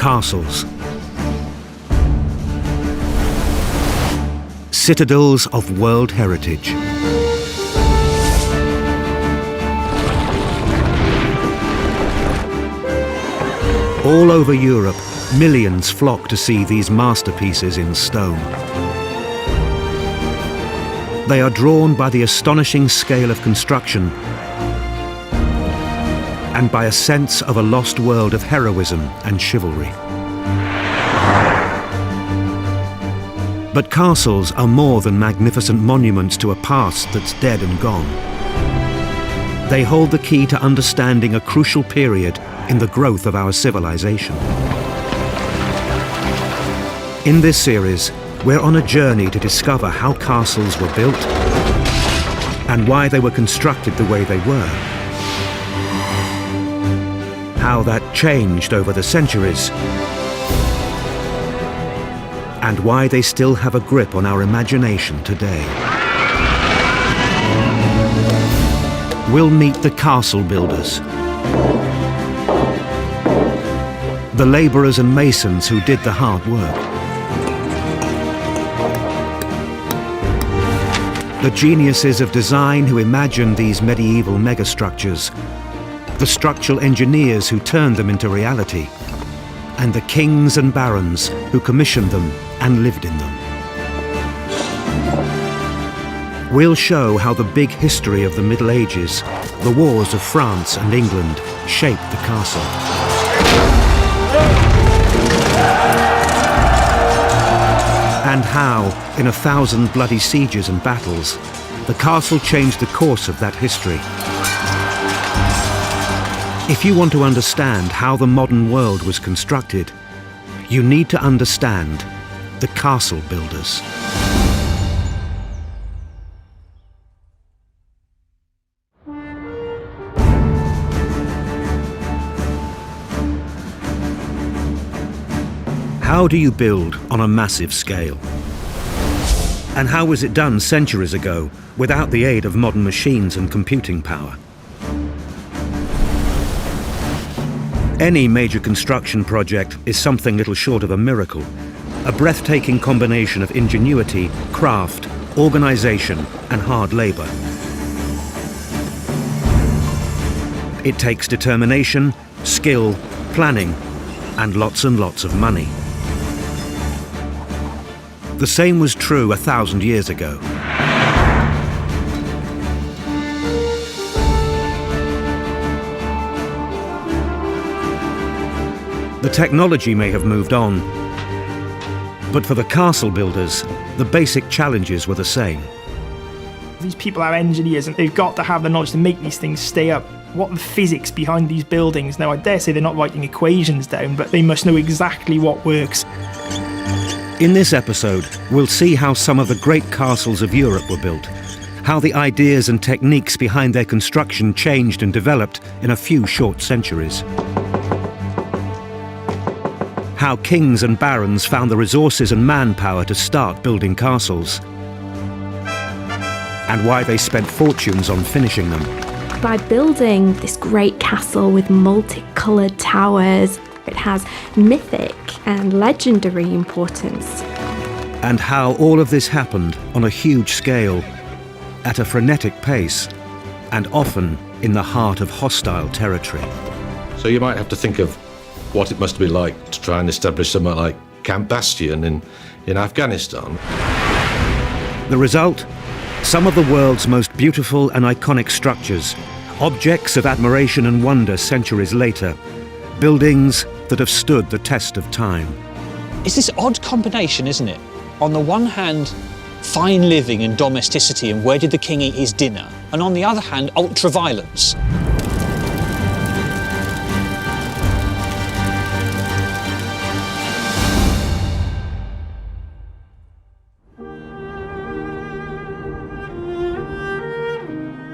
castles. Citadels of world heritage. All over Europe, millions flock to see these masterpieces in stone. They are drawn by the astonishing scale of construction and by a sense of a lost world of heroism and chivalry. But castles are more than magnificent monuments to a past that's dead and gone. They hold the key to understanding a crucial period in the growth of our civilization. In this series, we're on a journey to discover how castles were built and why they were constructed the way they were. How that changed over the centuries, and why they still have a grip on our imagination today. We'll meet the castle builders, the labourers and masons who did the hard work, the geniuses of design who imagined these medieval megastructures, the structural engineers who turned them into reality, and the kings and barons who commissioned them and lived in them. We'll show how the big history of the Middle Ages, the wars of France and England, shaped the castle. And how, in 1,000 bloody sieges and battles, the castle changed the course of that history. If you want to understand how the modern world was constructed, you need to understand the castle builders. How do you build on a massive scale? And how was it done centuries ago without the aid of modern machines and computing power? Any major construction project is something little short of a miracle, a breathtaking combination of ingenuity, craft, organization, and hard labor. It takes determination, skill, planning, and lots of money. The same was true 1,000 years ago. The technology may have moved on, but for the castle builders, the basic challenges were the same. These people are engineers and they've got to have the knowledge to make these things stay up. What are the physics behind these buildings? Now, I dare say they're not writing equations down, but they must know exactly what works. In this episode, we'll see how some of the great castles of Europe were built, how the ideas and techniques behind their construction changed and developed in a few short centuries, how kings and barons found the resources and manpower to start building castles, and why they spent fortunes on finishing them. By building this great castle with multicoloured towers, it has mythic and legendary importance. And how all of this happened on a huge scale, at a frenetic pace, and often in the heart of hostile territory. So you might have to think of what it must be like to try and establish somewhere like Camp Bastion in Afghanistan. The result? Some of the world's most beautiful and iconic structures, objects of admiration and wonder centuries later, buildings that have stood the test of time. It's this odd combination, isn't it? On the one hand, fine living and domesticity and where did the king eat his dinner? And on the other hand, ultra-violence.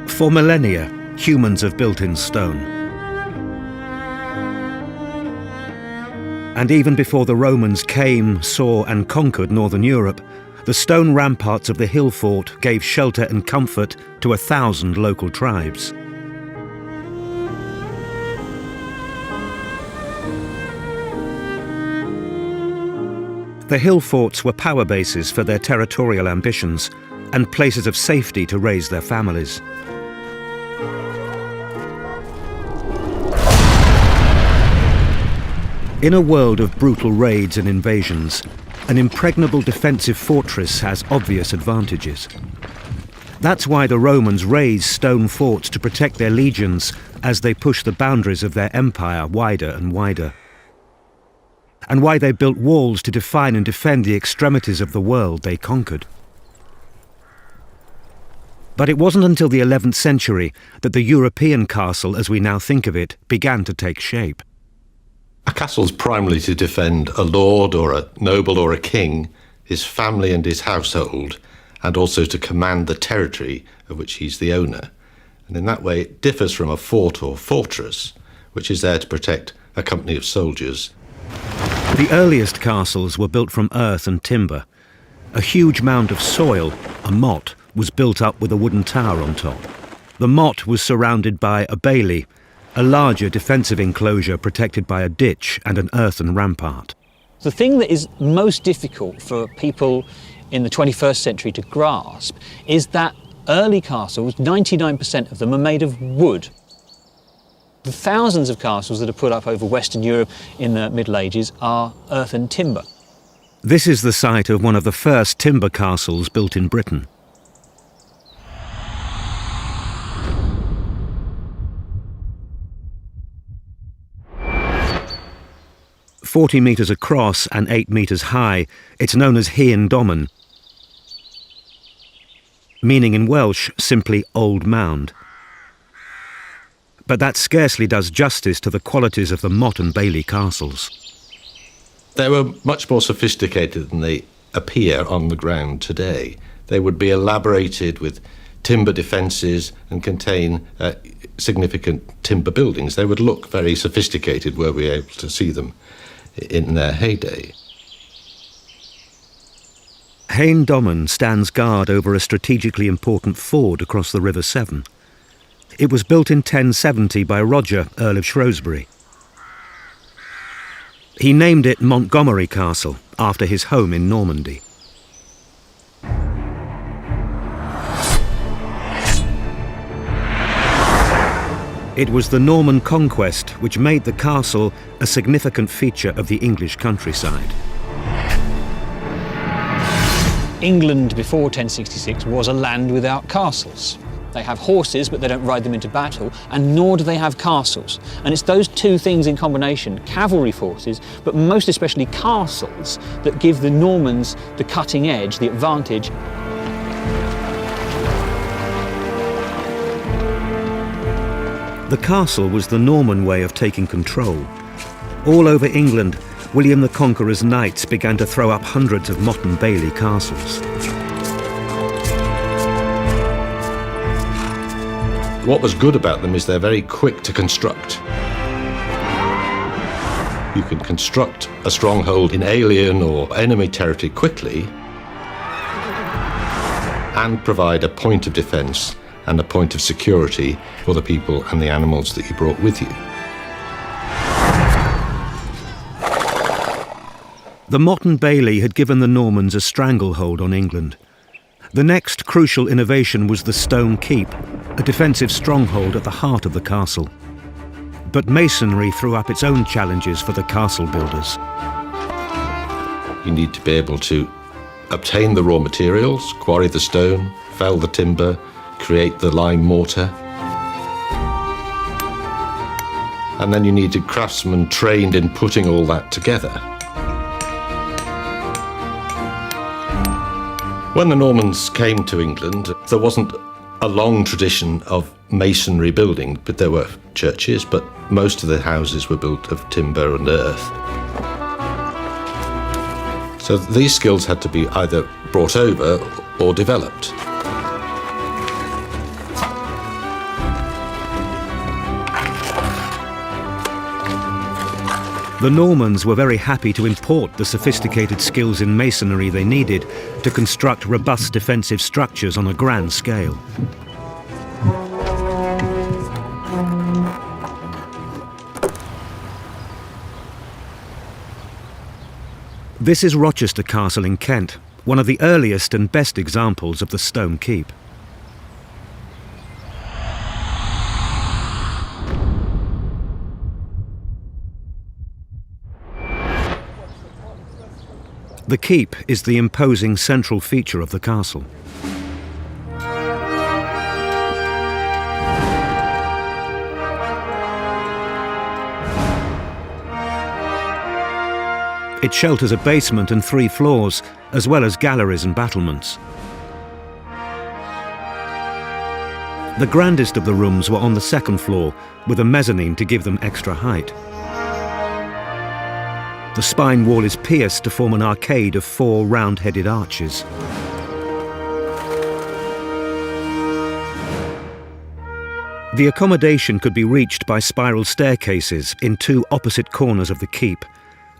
For millennia, humans have built in stone. And even before the Romans came, saw and conquered northern Europe, the stone ramparts of the hill fort gave shelter and comfort to 1,000 local tribes. The hill forts were power bases for their territorial ambitions and places of safety to raise their families. In a world of brutal raids and invasions, an impregnable defensive fortress has obvious advantages. That's why the Romans raised stone forts to protect their legions as they pushed the boundaries of their empire wider and wider. And why they built walls to define and defend the extremities of the world they conquered. But it wasn't until the 11th century that the European castle, as we now think of it, began to take shape. A castle's primarily to defend a lord or a noble or a king, his family and his household, and also to command the territory of which he's the owner. And in that way it differs from a fort or fortress, which is there to protect a company of soldiers. The earliest castles were built from earth and timber. A huge mound of soil, a motte, was built up with a wooden tower on top. The motte was surrounded by a bailey, a larger defensive enclosure protected by a ditch and an earthen rampart. The thing that is most difficult for people in the 21st century to grasp is that early castles, 99% of them, are made of wood. The thousands of castles that are put up over Western Europe in the Middle Ages are earth and timber. This is the site of one of the first timber castles built in Britain. "40 metres across and 8 metres high, it's known as Hen Domen, meaning in Welsh simply Old Mound. But that scarcely does justice to the qualities of the motte and bailey castles. They were much more sophisticated than they appear on the ground today. They would be elaborated with timber defences and contain significant timber buildings. They would look very sophisticated were we able to see them in their heyday. Hen Domen stands guard over a strategically important ford across the River Severn. It was built in 1070 by Roger, Earl of Shrewsbury. He named it Montgomery Castle, after his home in Normandy. It was the Norman conquest which made the castle a significant feature of the English countryside. England before 1066 was a land without castles. They have horses, but they don't ride them into battle, and nor do they have castles. And it's those two things in combination, cavalry forces, but most especially castles, that give the Normans the cutting edge, the advantage. The castle was the Norman way of taking control. All over England, William the Conqueror's knights began to throw up hundreds of motte and bailey castles. What was good about them is they're very quick to construct. You can construct a stronghold in alien or enemy territory quickly and provide a point of defence and a point of security for the people and the animals that you brought with you. The motte and bailey had given the Normans a stranglehold on England. The next crucial innovation was the stone keep, a defensive stronghold at the heart of the castle. But masonry threw up its own challenges for the castle builders. You need to be able to obtain the raw materials, quarry the stone, fell the timber, create the lime mortar. And then you needed craftsmen trained in putting all that together. When the Normans came to England, there wasn't a long tradition of masonry building, but there were churches, but most of the houses were built of timber and earth. So these skills had to be either brought over or developed. The Normans were very happy to import the sophisticated skills in masonry they needed to construct robust defensive structures on a grand scale. This is Rochester Castle in Kent, one of the earliest and best examples of the stone keep. The keep is the imposing central feature of the castle. It shelters a basement and 3 floors, as well as galleries and battlements. The grandest of the rooms were on the 2nd floor, with a mezzanine to give them extra height. The spine wall is pierced to form an arcade of 4 round-headed arches. The accommodation could be reached by spiral staircases in 2 opposite corners of the keep,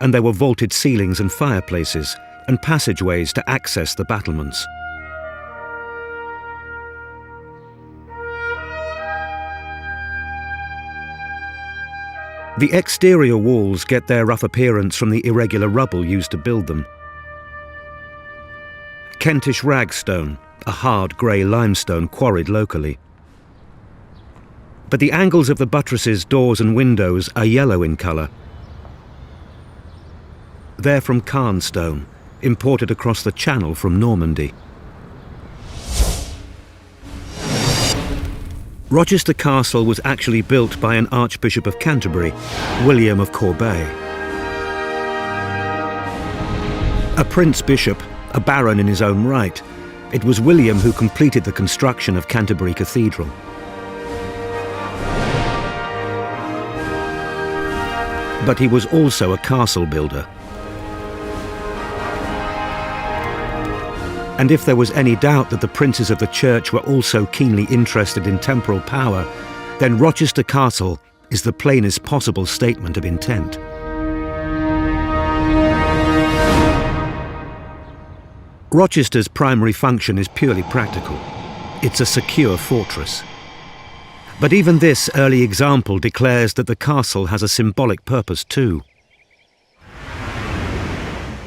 and there were vaulted ceilings and fireplaces, and passageways to access the battlements. The exterior walls get their rough appearance from the irregular rubble used to build them. Kentish ragstone, a hard grey limestone quarried locally. But the angles of the buttresses, doors and windows are yellow in colour. They're from Caen stone, imported across the Channel from Normandy. Rochester Castle was actually built by an Archbishop of Canterbury, William of Corbeil. A prince-bishop, a baron in his own right, it was William who completed the construction of Canterbury Cathedral. But he was also a castle builder. And if there was any doubt that the princes of the church were also keenly interested in temporal power, then Rochester Castle is the plainest possible statement of intent. Rochester's primary function is purely practical. It's a secure fortress. But even this early example declares that the castle has a symbolic purpose too.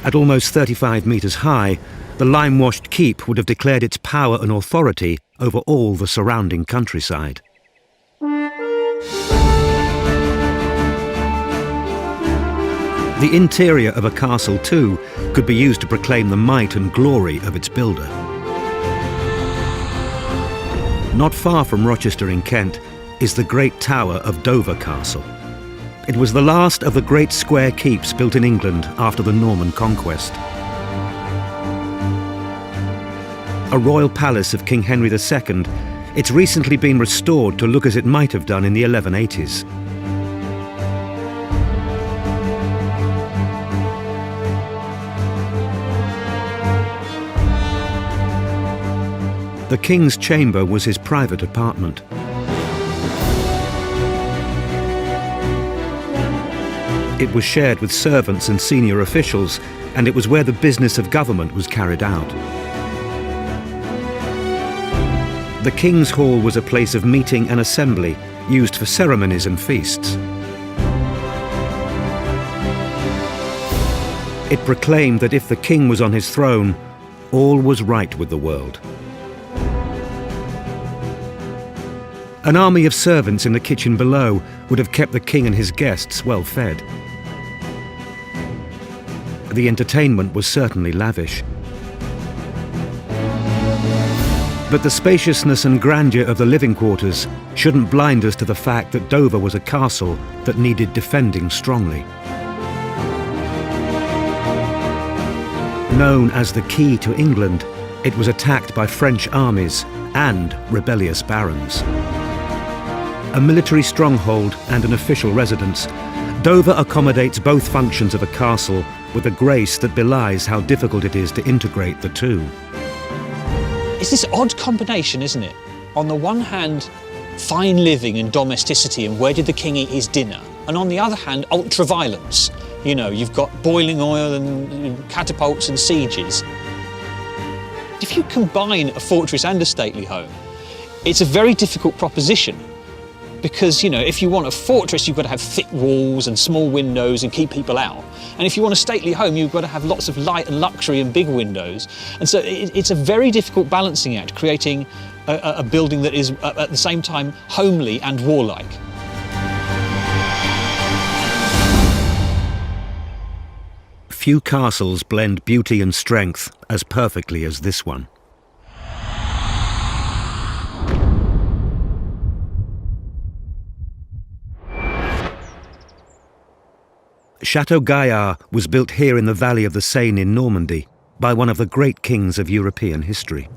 At almost 35 metres high, the lime-washed keep would have declared its power and authority over all the surrounding countryside. The interior of a castle, too, could be used to proclaim the might and glory of its builder. Not far from Rochester in Kent is the Great Tower of Dover Castle. It was the last of the great square keeps built in England after the Norman conquest. A royal palace of King Henry II, it's recently been restored to look as it might have done in the 1180s. The King's chamber was his private apartment. It was shared with servants and senior officials, and it was where the business of government was carried out. The King's Hall was a place of meeting and assembly, used for ceremonies and feasts. It proclaimed that if the king was on his throne, all was right with the world. An army of servants in the kitchen below would have kept the king and his guests well fed. The entertainment was certainly lavish. But the spaciousness and grandeur of the living quarters shouldn't blind us to the fact that Dover was a castle that needed defending strongly. Known as the Key to England, it was attacked by French armies and rebellious barons. A military stronghold and an official residence, Dover accommodates both functions of a castle with a grace that belies how difficult it is to integrate the two. It's this odd combination, isn't it? On the one hand, fine living and domesticity and where did the king eat his dinner? And on the other hand, ultra-violence. You know, you've got boiling oil and catapults and sieges. If you combine a fortress and a stately home, it's a very difficult proposition. Because, you know, if you want a fortress, you've got to have thick walls and small windows and keep people out. And if you want a stately home, you've got to have lots of light and luxury and big windows. And so it's a very difficult balancing act, creating a building that is at the same time homely and warlike. Few castles blend beauty and strength as perfectly as this one. Château Gaillard was built here in the valley of the Seine in Normandy by one of the great kings of European history.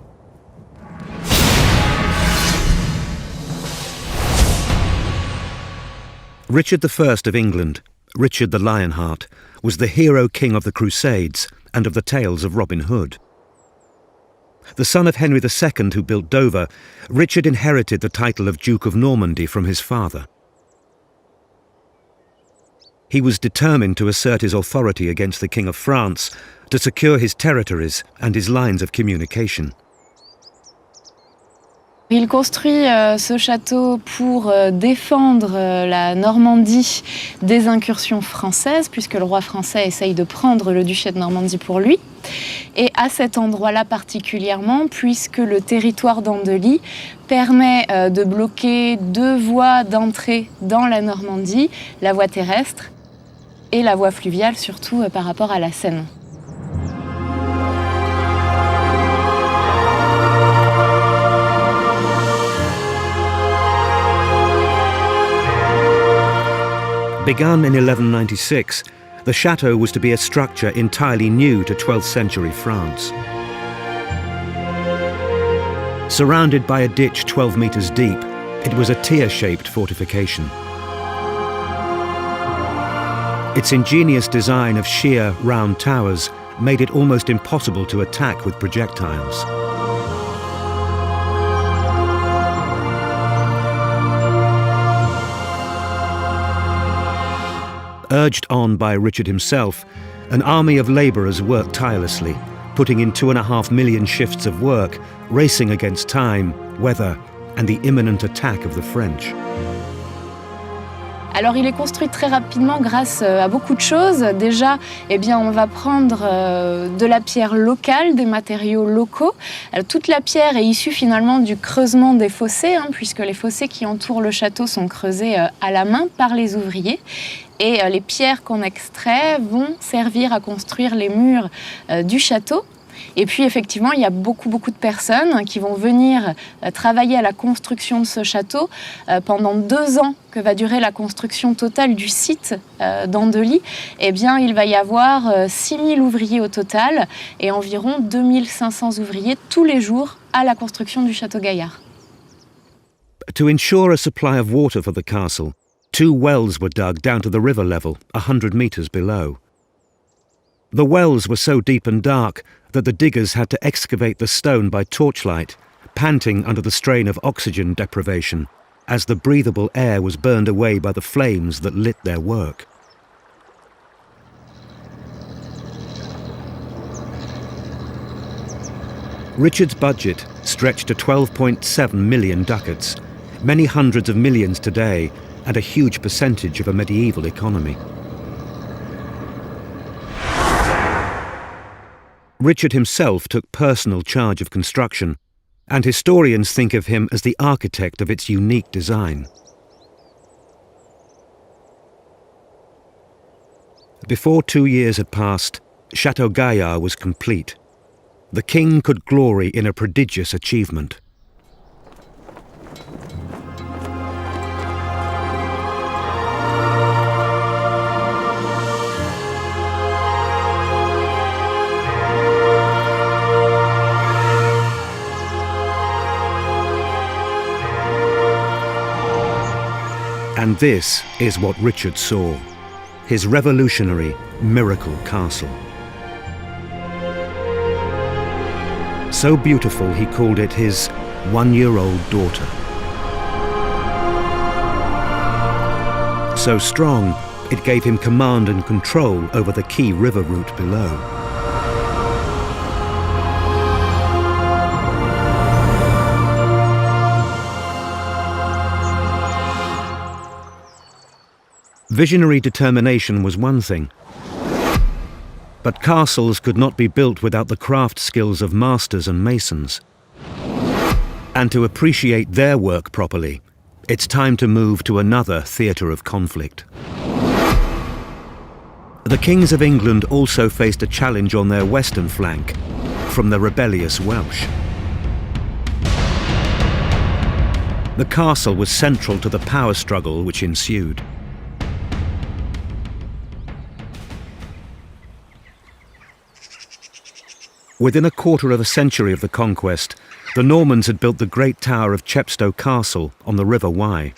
Richard I of England, Richard the Lionheart, was the hero king of the Crusades and of the tales of Robin Hood. The son of Henry II who built Dover, Richard inherited the title of Duke of Normandy from his father. He was determined to assert his authority against the King of France, to secure his territories and his lines of communication. Il construit ce château pour défendre la Normandie des incursions françaises, puisque le roi français essaye de prendre le duché de Normandie pour lui. Et à cet endroit-là particulièrement, puisque le territoire d'Andely permet de bloquer 2 voies d'entrée dans la Normandie, la voie terrestre et la voie fluviale, surtout par rapport à la Seine. Begun in 1196, the chateau was to be a structure entirely new to 12th century France. Surrounded by a ditch 12 meters deep, it was a tier-shaped fortification. Its ingenious design of sheer, round towers made it almost impossible to attack with projectiles. Urged on by Richard himself, an army of labourers worked tirelessly, putting in 2.5 million shifts of work, racing against time, weather, and the imminent attack of the French. Alors il est construit très rapidement grâce à beaucoup de choses. Déjà, on va prendre de la pierre locale, des matériaux locaux. Alors, toute la pierre est issue finalement du creusement des fossés, puisque les fossés qui entourent le château sont creusés à la main par les ouvriers. Et les pierres qu'on extrait vont servir à construire les murs du château. Et puis effectivement, il y a beaucoup de personnes qui vont venir travailler à la construction de ce château pendant 2 ans que va durer la construction totale du site d'Andely. Il va y avoir 6000 ouvriers au total et environ 2500 ouvriers tous les jours à la construction du château Gaillard. To ensure a supply of water for the castle, 2 wells were dug down to the river level, 100 meters below. The wells were so deep and dark that the diggers had to excavate the stone by torchlight, panting under the strain of oxygen deprivation, as the breathable air was burned away by the flames that lit their work. Richard's budget stretched to 12.7 million ducats, many hundreds of millions today, and a huge percentage of a medieval economy. Richard himself took personal charge of construction, and historians think of him as the architect of its unique design. Before 2 years had passed, Château Gaillard was complete. The king could glory in a prodigious achievement. And this is what Richard saw, his revolutionary miracle castle. So beautiful he called it his 1-year-old daughter. So strong, it gave him command and control over the key river route below. Visionary determination was one thing, but castles could not be built without the craft skills of masters and masons. And to appreciate their work properly, it's time to move to another theatre of conflict. The kings of England also faced a challenge on their western flank from the rebellious Welsh. The castle was central to the power struggle which ensued. Within a quarter of a century of the conquest, the Normans had built the great tower of Chepstow Castle on the River Wye.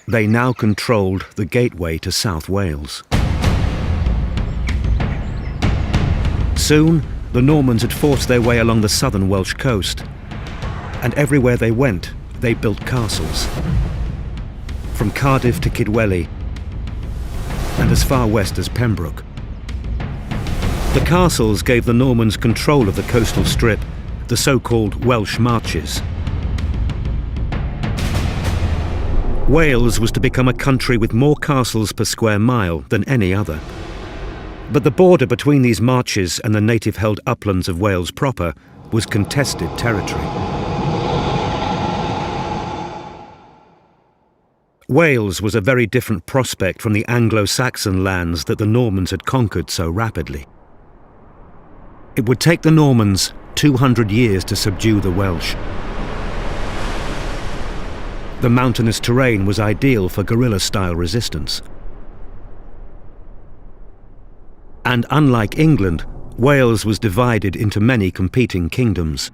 They now controlled the gateway to South Wales. Soon, the Normans had forced their way along the southern Welsh coast, and everywhere they went, they built castles. From Cardiff to Kidwelly, and as far west as Pembroke. The castles gave the Normans control of the coastal strip, the so-called Welsh Marches. Wales was to become a country with more castles per square mile than any other. But the border between these marches and the native-held uplands of Wales proper was contested territory. Wales was a very different prospect from the Anglo-Saxon lands that the Normans had conquered so rapidly. It would take the Normans 200 years to subdue the Welsh. The mountainous terrain was ideal for guerrilla-style resistance. And unlike England, Wales was divided into many competing kingdoms.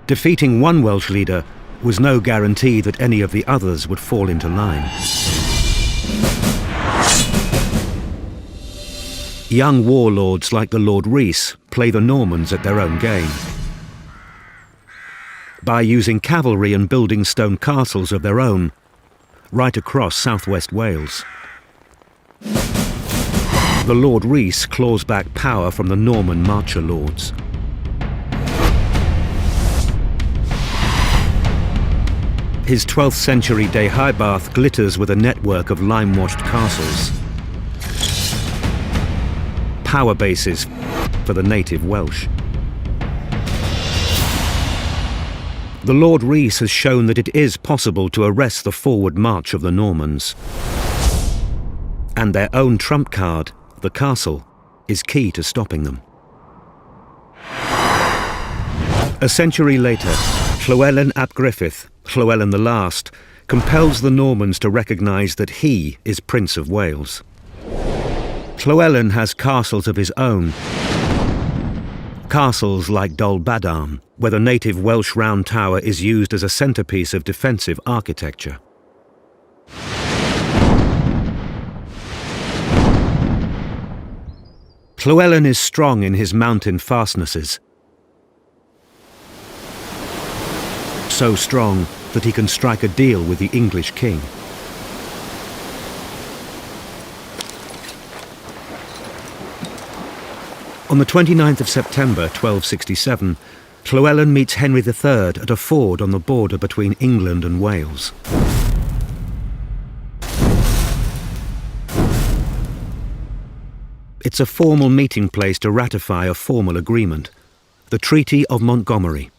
Defeating one Welsh leader was no guarantee that any of the others would fall into line. Young warlords like the Lord Rhys play the Normans at their own game. By using cavalry and building stone castles of their own, right across southwest Wales. The Lord Rhys claws back power from the Norman marcher lords. His 12th century Deheubarth glitters with a network of lime-washed castles. Power bases for the native Welsh. The Lord Rhys has shown that it is possible to arrest the forward march of the Normans. And their own trump card, the castle, is key to stopping them. A century later, Llywelyn ap Griffith, Llywelyn the Last, compels the Normans to recognise that he is Prince of Wales. Llywelyn has castles of his own. Castles like Dol Badarn, where the native Welsh round tower is used as a centrepiece of defensive architecture. Llywelyn is strong in his mountain fastnesses. So strong that he can strike a deal with the English king. On the 29th of September 1267, Llywelyn meets Henry III at a ford on the border between England and Wales. It's a formal meeting place to ratify a formal agreement, the Treaty of Montgomery.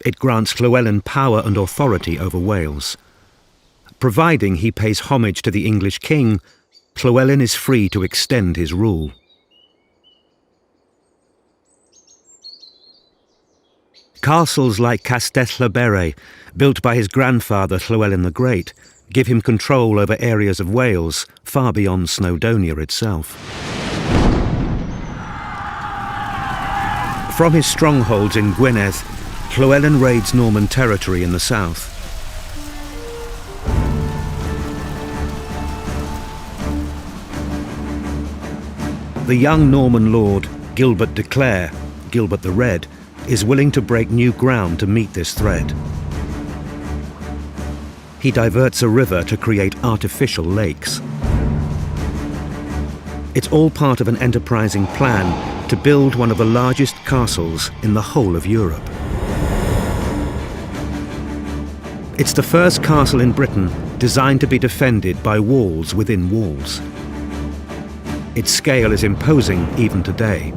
It grants Llywelyn power and authority over Wales. Providing he pays homage to the English king, Llywelyn is free to extend his rule. Castles like Castell y Bere, built by his grandfather Llywelyn the Great, give him control over areas of Wales far beyond Snowdonia itself. From his strongholds in Gwynedd, Llywelyn raids Norman territory in the south. The young Norman lord, Gilbert de Clare, Gilbert the Red, is willing to break new ground to meet this threat. He diverts a river to create artificial lakes. It's all part of an enterprising plan to build one of the largest castles in the whole of Europe. It's the first castle in Britain designed to be defended by walls within walls. Its scale is imposing even today.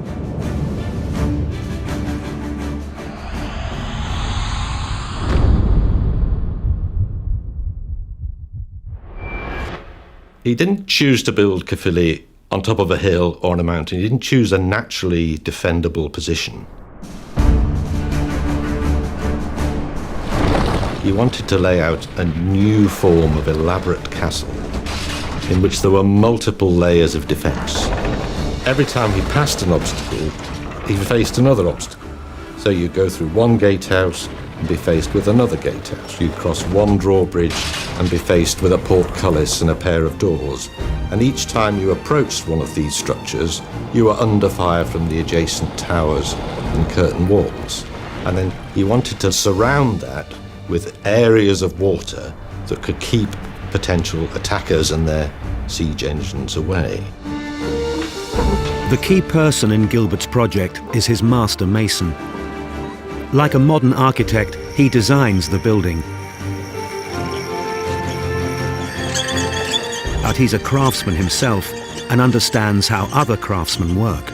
He didn't choose to build Caerphilly on top of a hill or on a mountain. He didn't choose a naturally defendable position. He wanted to lay out a new form of elaborate castle in which there were multiple layers of defence. Every time he passed an obstacle, he faced another obstacle. So you go through one gatehouse and be faced with another gatehouse. You'd cross one drawbridge and be faced with a portcullis and a pair of doors. And each time you approached one of these structures, you were under fire from the adjacent towers and curtain walls. And then he wanted to surround that with areas of water that could keep potential attackers and their siege engines away. The key person in Gilbert's project is his master mason. Like a modern architect, he designs the building. But he's a craftsman himself and understands how other craftsmen work.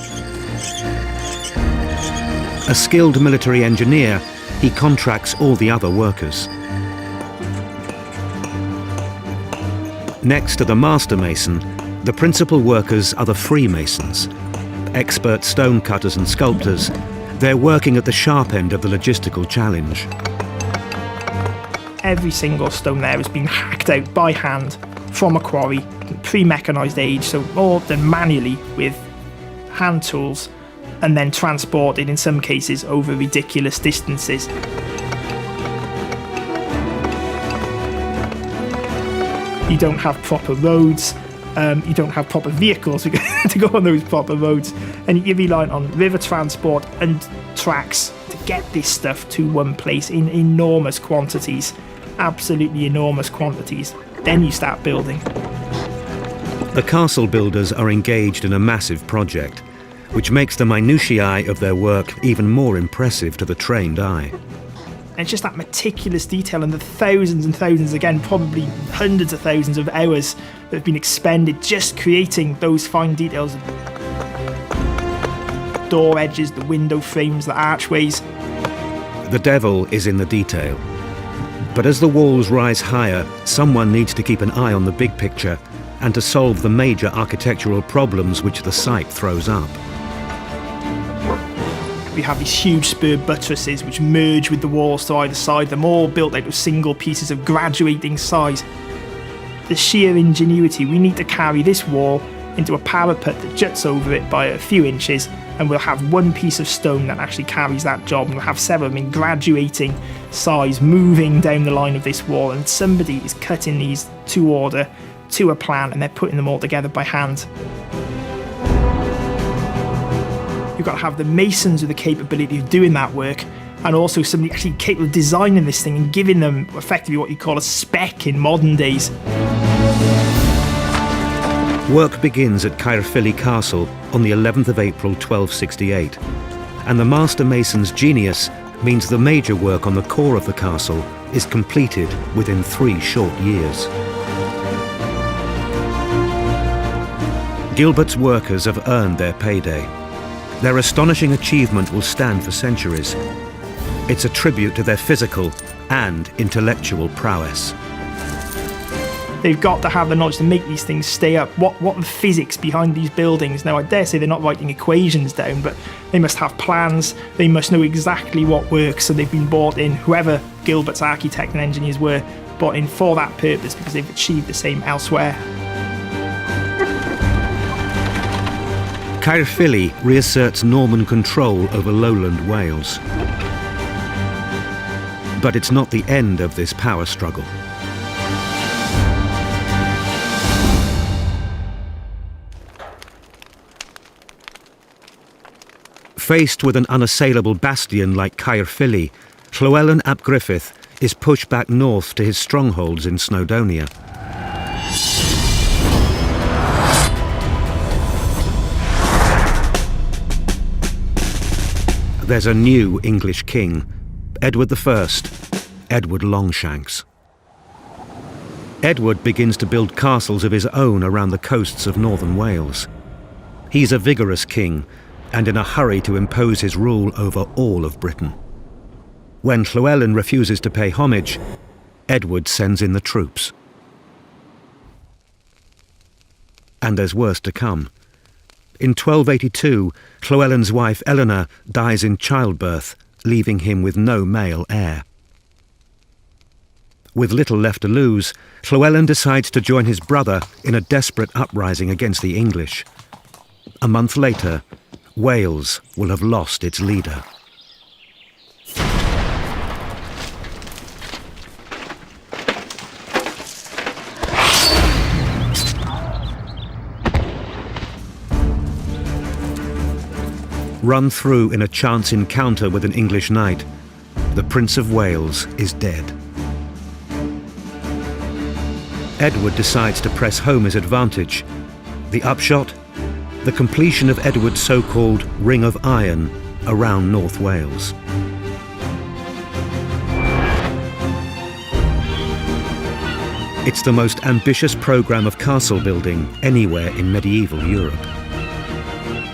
A skilled military engineer, he contracts all the other workers. Next to the master mason, the principal workers are the freemasons, expert stone cutters and sculptors. They're working at the sharp end of the logistical challenge. Every single stone there has been hacked out by hand from a quarry, pre-mechanised age, so all done manually with hand tools, and then transported in some cases over ridiculous distances. You don't have proper roads, you don't have proper vehicles to go on those proper roads, and you're relying on river transport and tracks to get this stuff to one place in enormous quantities, absolutely enormous quantities. Then you start building. The castle builders are engaged in a massive project, which makes the minutiae of their work even more impressive to the trained eye. And it's just that meticulous detail and the thousands and thousands, again, probably hundreds of thousands of hours that have been expended just creating those fine details. The door edges, the window frames, the archways. The devil is in the detail. But as the walls rise higher, someone needs to keep an eye on the big picture and to solve the major architectural problems which the site throws up. We have these huge spur buttresses which merge with the walls to either side, them all built out of single pieces of graduating size. The sheer ingenuity, we need to carry this wall into a parapet that juts over it by a few inches, and we'll have one piece of stone that actually carries that job, and we'll have several in graduating size moving down the line of this wall, and somebody is cutting these to order, to a plan, and they're putting them all together by hand. You've got to have the masons with the capability of doing that work, and also somebody actually capable of designing this thing and giving them effectively what you call a spec in modern days. Work begins at Caerphilly Castle on the 11th of April 1268, and the master mason's genius means the major work on the core of the castle is completed within 3 short years. Gilbert's workers have earned their payday. Their astonishing achievement will stand for centuries. It's a tribute to their physical and intellectual prowess. They've got to have the knowledge to make these things stay up. What the physics behind these buildings? Now, I dare say they're not writing equations down, but they must have plans. They must know exactly what works, so they've been brought in, whoever Gilbert's architect and engineers were, brought in for that purpose because they've achieved the same elsewhere. Caerphilly reasserts Norman control over lowland Wales. But it's not the end of this power struggle. Faced with an unassailable bastion like Caerphilly, Llywelyn ap Griffith is pushed back north to his strongholds in Snowdonia. There's a new English king, Edward I, Edward Longshanks. Edward begins to build castles of his own around the coasts of northern Wales. He's a vigorous king and in a hurry to impose his rule over all of Britain. When Llywelyn refuses to pay homage, Edward sends in the troops. And there's worse to come. In 1282, Llywelyn's wife Eleanor dies in childbirth, leaving him with no male heir. With little left to lose, Llywelyn decides to join his brother in a desperate uprising against the English. A month later, Wales will have lost its leader. Run through in a chance encounter with an English knight, the Prince of Wales is dead. Edward decides to press home his advantage. The upshot? The completion of Edward's so-called Ring of Iron around North Wales. It's the most ambitious programme of castle building anywhere in medieval Europe.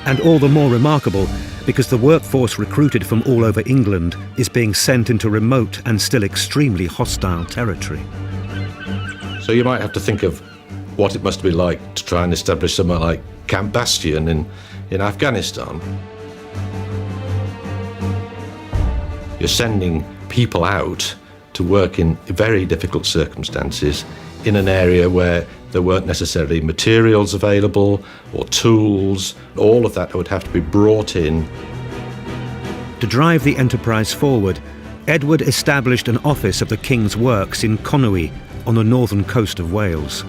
And all the more remarkable because the workforce recruited from all over England is being sent into remote and still extremely hostile territory. So you might have to think of what it must be like to try and establish somewhere like Camp Bastion in Afghanistan. You're sending people out to work in very difficult circumstances in an area where there weren't necessarily materials available or tools. All of that would have to be brought in. To drive the enterprise forward, Edward established an office of the King's Works in Conwy on the northern coast of Wales.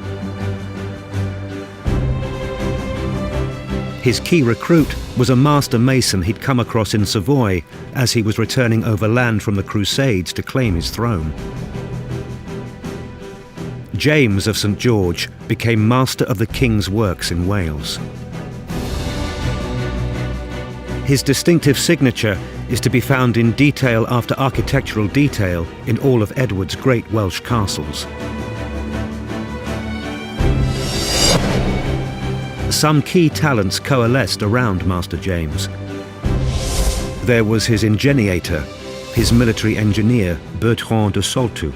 His key recruit was a master mason he'd come across in Savoy as he was returning overland from the Crusades to claim his throne. James of St George became master of the King's Works in Wales. His distinctive signature is to be found in detail after architectural detail in all of Edward's great Welsh castles. Some key talents coalesced around Master James. There was his ingeniator, his military engineer, Bertrand de Soltu,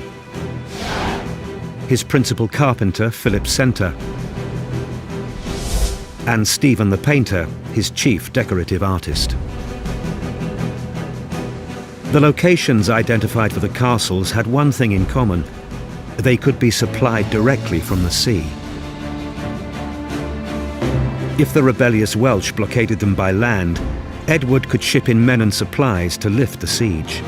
his principal carpenter, Philip Center, and Stephen the painter, his chief decorative artist. The locations identified for the castles had one thing in common: they could be supplied directly from the sea. If the rebellious Welsh blockaded them by land, Edward could ship in men and supplies to lift the siege.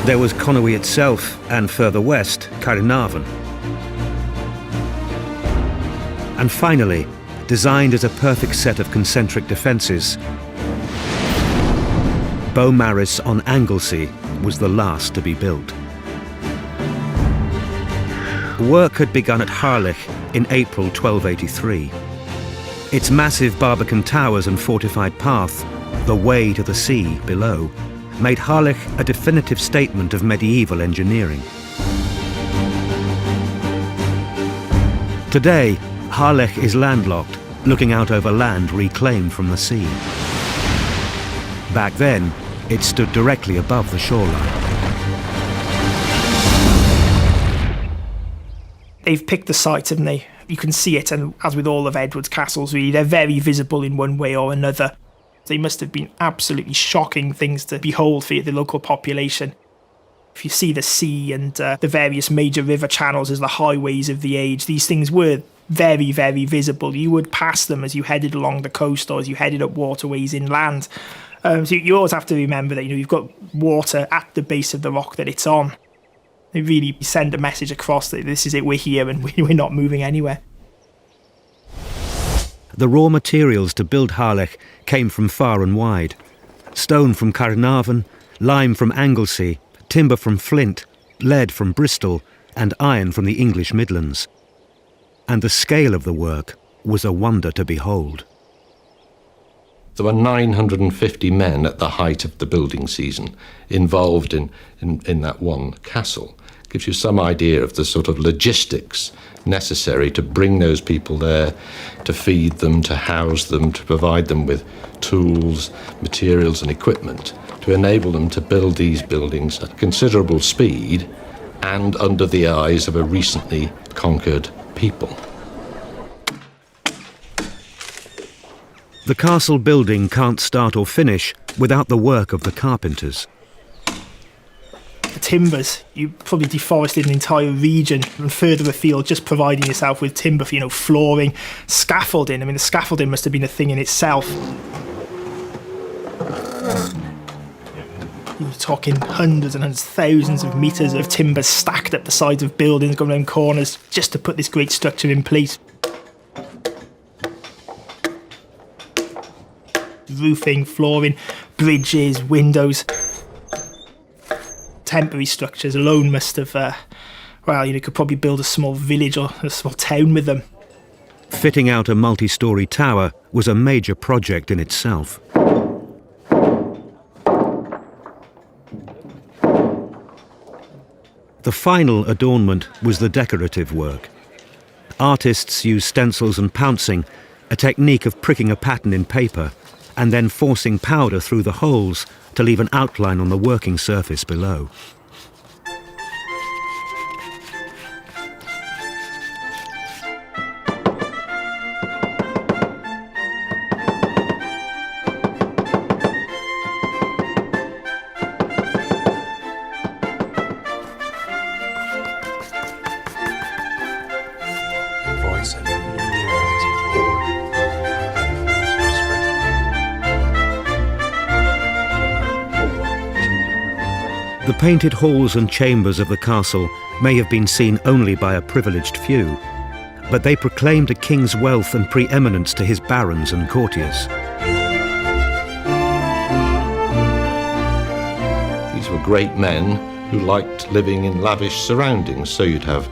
There was Conwy itself, and further west, Caernarfon. And finally, designed as a perfect set of concentric defences, Beaumaris on Anglesey was the last to be built. Work had begun at Harlech in April 1283. Its massive Barbican towers and fortified path, the way to the sea below, made Harlech a definitive statement of medieval engineering. Today, Harlech is landlocked, looking out over land reclaimed from the sea. Back then, it stood directly above the shoreline. They've picked the site, haven't they? You can see it, and as with all of Edward's castles, really, they're very visible in one way or another. They must have been absolutely shocking things to behold for the local population. If you see the sea and the various major river channels as the highways of the age, these things were very, very visible. You would pass them as you headed along the coast or as you headed up waterways inland. So you always have to remember that you've got water at the base of the rock that it's on. They really send a message across that this is it, we're here and we're not moving anywhere. The raw materials to build Harlech came from far and wide. Stone from Caernarfon, lime from Anglesey, timber from Flint, lead from Bristol, and iron from the English Midlands. And the scale of the work was a wonder to behold. There were 950 men at the height of the building season involved in that one castle. gives you some idea of the sort of logistics necessary to bring those people there, to feed them, to house them, to provide them with tools, materials and equipment to enable them to build these buildings at considerable speed and under the eyes of a recently conquered people. The castle building can't start or finish without the work of the carpenters. The timbers, you probably deforested an entire region and further afield just providing yourself with timber for, flooring, scaffolding. I mean, the scaffolding must have been a thing in itself. You're talking hundreds and hundreds, thousands of metres of timber stacked up the sides of buildings, going around corners, just to put this great structure in place. Roofing, flooring, bridges, windows. Temporary structures alone must have, could probably build a small village or a small town with them. Fitting out a multi-storey tower was a major project in itself. The final adornment was the decorative work. Artists used stencils and pouncing, a technique of pricking a pattern in paper, and then forcing powder through the holes to leave an outline on the working surface below. The painted halls and chambers of the castle may have been seen only by a privileged few, but they proclaimed a king's wealth and preeminence to his barons and courtiers. These were great men who liked living in lavish surroundings, so you'd have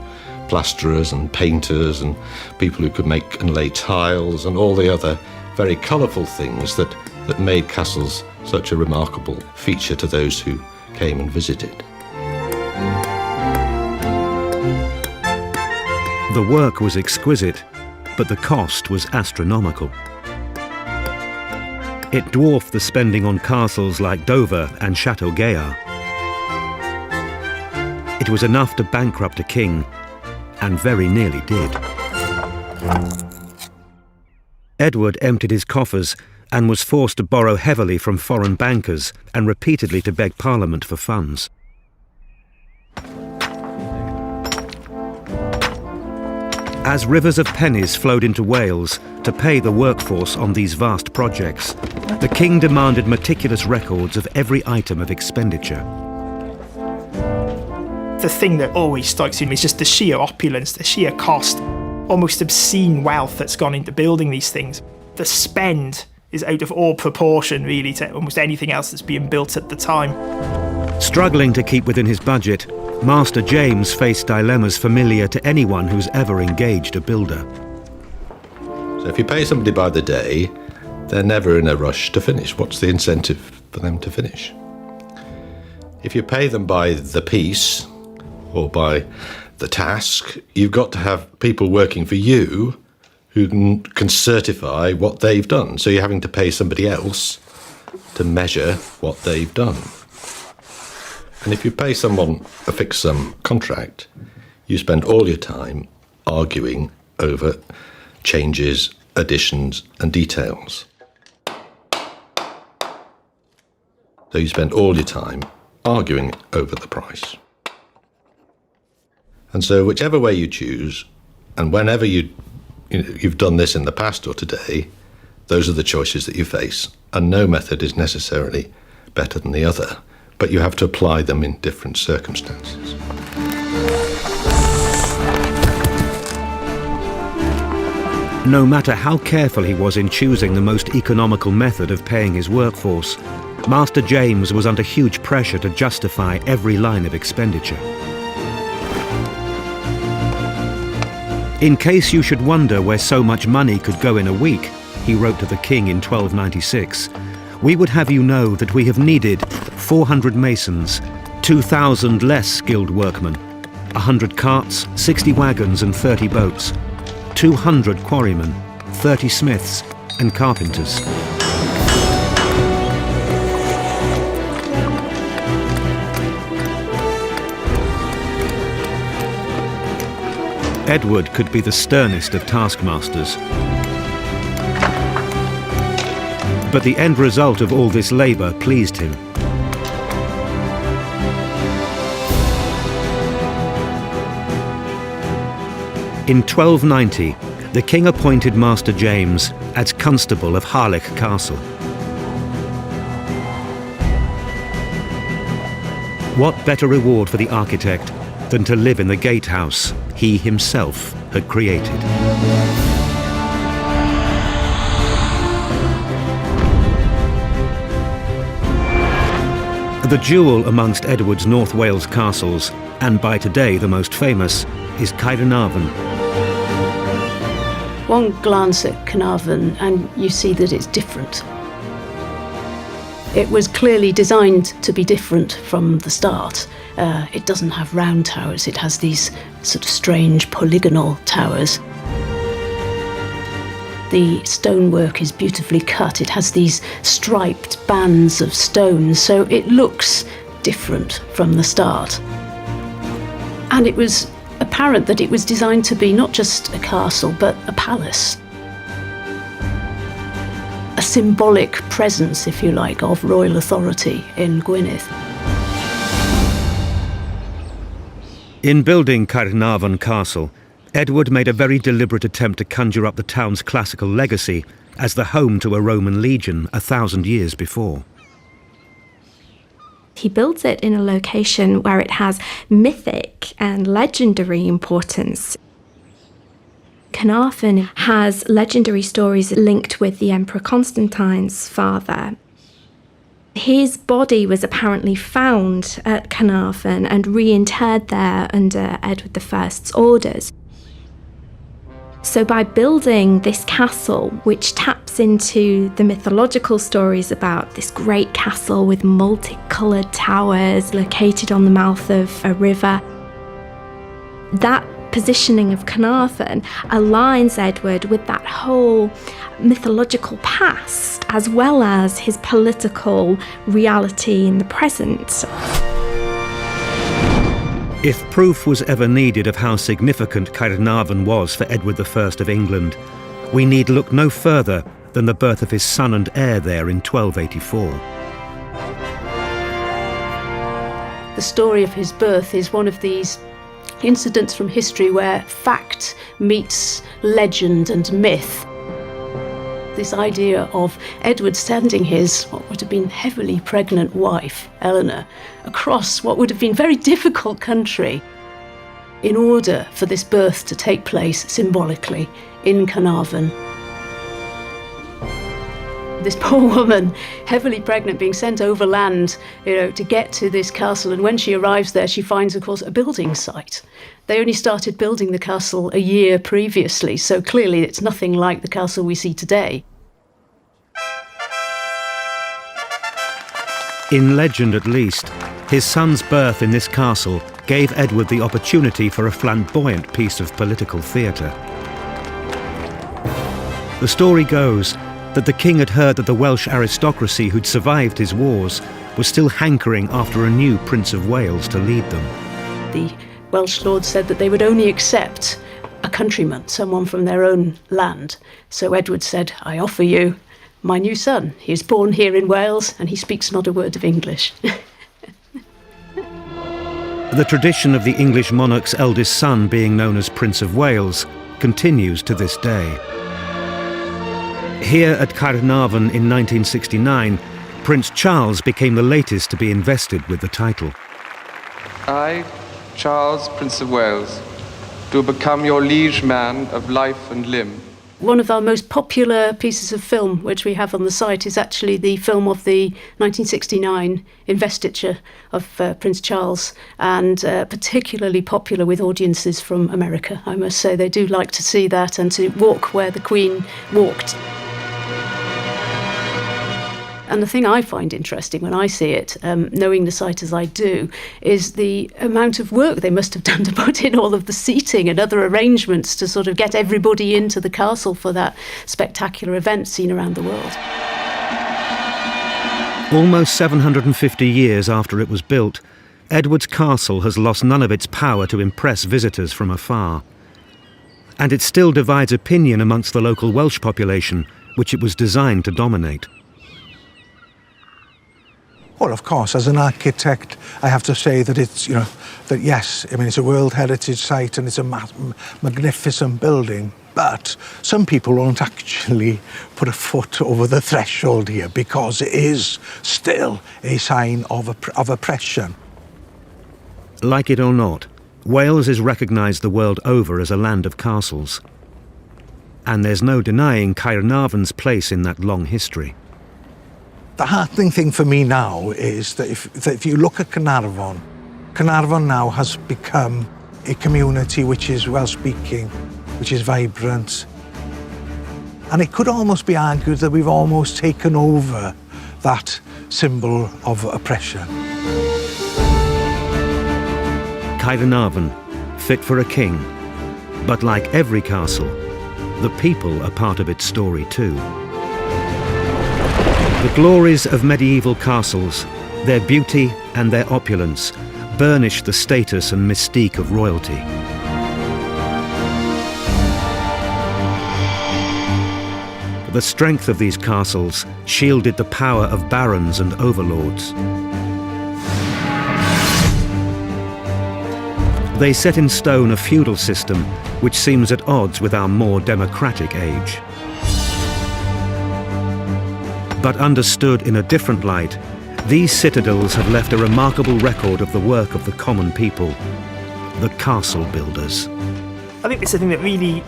plasterers and painters and people who could make and lay tiles and all the other very colourful things that made castles such a remarkable feature to those who came and visited. The work was exquisite, but the cost was astronomical. It dwarfed the spending on castles like Dover and Chateau Gaillard. It was enough to bankrupt a king, and very nearly did. Edward emptied his coffers and was forced to borrow heavily from foreign bankers and repeatedly to beg Parliament for funds. As rivers of pennies flowed into Wales to pay the workforce on these vast projects, the king demanded meticulous records of every item of expenditure. The thing that always strikes me is just the sheer opulence, the sheer cost, almost obscene wealth that's gone into building these things. The spend is out of all proportion, really, to almost anything else that's being built at the time. Struggling to keep within his budget, Master James faced dilemmas familiar to anyone who's ever engaged a builder. So if you pay somebody by the day, they're never in a rush to finish. What's the incentive for them to finish? If you pay them by the piece or by the task, you've got to have people working for you who can certify what they've done. So you're having to pay somebody else to measure what they've done. And if you pay someone a fixed sum contract, you spend all your time arguing over changes, additions, and details. So you spend all your time arguing over the price. And so whichever way you choose, and whenever you've done this in the past or today, those are the choices that you face, and no method is necessarily better than the other, but you have to apply them in different circumstances. No matter how careful he was in choosing the most economical method of paying his workforce, Master James was under huge pressure to justify every line of expenditure. In case you should wonder where so much money could go in a week, he wrote to the king in 1296, we would have you know that we have needed 400 masons, 2,000 less skilled workmen, 100 carts, 60 wagons and 30 boats, 200 quarrymen, 30 smiths and carpenters. Edward could be the sternest of taskmasters. But the end result of all this labour pleased him. In 1290, the king appointed Master James as constable of Harlech Castle. What better reward for the architect than to live in the gatehouse he himself had created? The jewel amongst Edward's North Wales castles, and by today the most famous, is Caernarvon. One glance at Caernarvon and you see that it's different. It was clearly designed to be different from the start. It doesn't have round towers, it has these sort of strange polygonal towers. The stonework is beautifully cut, it has these striped bands of stone, so it looks different from the start. And it was apparent that it was designed to be not just a castle, but a palace. A symbolic presence, if you like, of royal authority in Gwynedd. In building Caernarvon Castle, Edward made a very deliberate attempt to conjure up the town's classical legacy as the home to a Roman legion 1,000 years before. He builds it in a location where it has mythic and legendary importance. Caernarvon has legendary stories linked with the Emperor Constantine's father. His body was apparently found at Caernarvon and reinterred there under Edward I's orders. So by building this castle, which taps into the mythological stories about this great castle with multicoloured towers located on the mouth of a river, that positioning of Caernarvon aligns Edward with that whole mythological past, as well as his political reality in the present. If proof was ever needed of how significant Caernarvon was for Edward I of England, we need look no further than the birth of his son and heir there in 1284. The story of his birth is one of these incidents from history where fact meets legend and myth. This idea of Edward sending his, what would have been heavily pregnant wife, Eleanor, across what would have been very difficult country in order for this birth to take place symbolically in Caernarvon. This poor woman, heavily pregnant, being sent overland, to get to this castle, and when she arrives there, she finds, of course, a building site. They only started building the castle a year previously, so clearly it's nothing like the castle we see today. In legend at least, his son's birth in this castle gave Edward the opportunity for a flamboyant piece of political theatre. The story goes that the king had heard that the Welsh aristocracy who'd survived his wars was still hankering after a new Prince of Wales to lead them. The Welsh lords said that they would only accept a countryman, someone from their own land. So Edward said, I offer you my new son. He is born here in Wales and he speaks not a word of English. The tradition of the English monarch's eldest son being known as Prince of Wales continues to this day. Here at Caernarvon in 1969, Prince Charles became the latest to be invested with the title. I, Charles, Prince of Wales, do become your liege man of life and limb. One of our most popular pieces of film, which we have on the site, is actually the film of the 1969 investiture of Prince Charles, and particularly popular with audiences from America. I must say they do like to see that and to walk where the Queen walked. And the thing I find interesting when I see it, knowing the site as I do, is the amount of work they must have done to put in all of the seating and other arrangements to sort of get everybody into the castle for that spectacular event seen around the world. Almost 750 years after it was built, Edward's castle has lost none of its power to impress visitors from afar. And it still divides opinion amongst the local Welsh population, which it was designed to dominate. Well, of course, as an architect, I have to say that it's, that yes, I mean, it's a World Heritage Site and it's a magnificent building, but some people won't actually put a foot over the threshold here because it is still a sign of oppression. Like it or not, Wales is recognised the world over as a land of castles. And there's no denying Caernarfon's place in that long history. The heartening thing for me now is that if you look at Caernarfon, Caernarfon now has become a community which is Welsh-speaking, which is vibrant. And it could almost be argued that we've almost taken over that symbol of oppression. Caernarfon, fit for a king. But like every castle, the people are part of its story too. The glories of medieval castles, their beauty and their opulence, burnish the status and mystique of royalty. The strength of these castles shielded the power of barons and overlords. They set in stone a feudal system which seems at odds with our more democratic age. But understood in a different light, these citadels have left a remarkable record of the work of the common people, the castle builders. I think it's the thing that really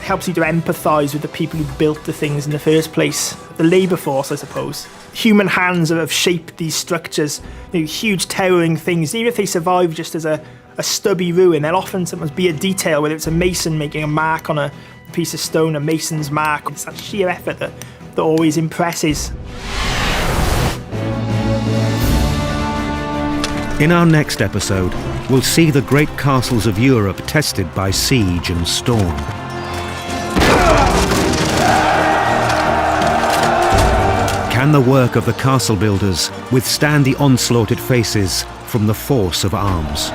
helps you to empathise with the people who built the things in the first place. The labour force, I suppose. Human hands have shaped these structures, huge towering things. Even if they survive just as a stubby ruin, there'll often sometimes be a detail, whether it's a mason making a mark on a piece of stone, a mason's mark. It's that sheer effort that always impresses. In our next episode, we'll see the great castles of Europe tested by siege and storm. Can the work of the castle builders withstand the onslaught it faces from the force of arms?